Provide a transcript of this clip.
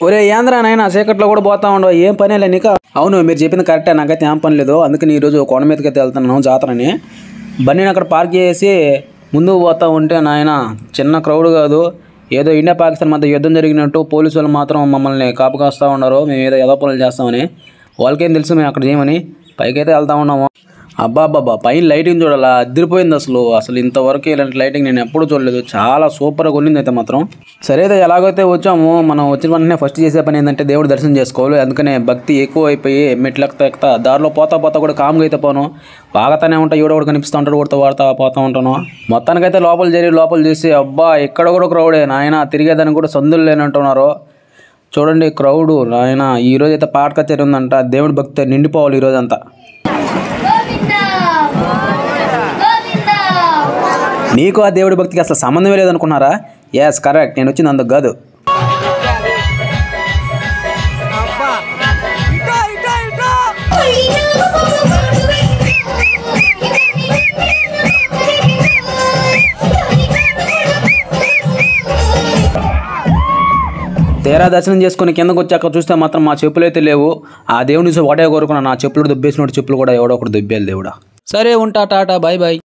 ఒరే ఏంద్రా నాయన చీకట్లో కూడా పోతా ఉండవు, ఏం పని లే నీకు? అవును, మీరు చెప్పింది కరెక్టే, నాకైతే ఏం పని లేదు. అందుకని ఈరోజు కొండ మీదకి అయితే వెళ్తున్నాను జాతరని. బండిని అక్కడ పార్క్ చేసి ముందుకు పోతా ఉంటే నాయన చిన్న క్రౌడ్ కాదు, ఏదో ఇండియా పాకిస్తాన్ మధ్య యుద్ధం జరిగినట్టు పోలీసు వాళ్ళు మాత్రం మమ్మల్ని కాపు కాస్తూ ఉన్నారు. మేము ఏదో ఏదో పనులు చేస్తామని. వాళ్ళకేం తెలుసు మేము అక్కడ చేయమని. పైకైతే వెళ్తా ఉన్నాము. అబ్బాబ్బాబ్బా, పైన లైటింగ్ చూడాలా, అదిరిపోయింది అసలు ఇంతవరకు ఇలాంటి లైటింగ్ నేను ఎప్పుడు చూడలేదు. చాలా సూపర్గా ఉండింది అయితే మాత్రం. సరే అయితే ఎలాగైతే వచ్చాము, మనం వచ్చిన వెంటనే ఫస్ట్ చేసే పని ఏంటంటే దేవుడు దర్శనం చేసుకోవాలి. అందుకనే భక్తి ఎక్కువ అయిపోయి మెట్లు ఎక్కుతా దారిలో పోతా కూడా కామ్గా అయితే పోను, వాగతానే ఉంటా, ఎవడో కూడా కనిపిస్తూ ఉంటాడు, కూడా వాడుతా పోతూ ఉంటాను. మొత్తానికైతే లోపల చూసి అబ్బా ఇక్కడ కూడా క్రౌడే నాయన, తిరిగేదానికి కూడా సందులు లేనంటున్నారు. చూడండి క్రౌడు నాయన. ఈరోజు అయితే పాట కచేరీ ఉందంట, దేవుడి భక్తి నిండిపోవాలి ఈరోజంతా. నీకు ఆ దేవుడి భక్తికి అసలు సంబంధమే లేదనుకున్నారా? ఎస్ కరెక్ట్, నేను వచ్చింది అందుకు కాదు. తీరా దర్శనం చేసుకుని కిందకు వచ్చాక చూస్తే మాత్రం మా చెప్పులు అయితే లేవు. ఆ దేవుని ఒకటే కోరుకున్నా, నా చెప్పులు దుబ్బేసినట్టు చెప్పులు కూడా ఎవడో ఒకటి దుబ్బేయాలి దేవుడా. సరే ఉంటా, టాటా, బాయ్ బాయ్.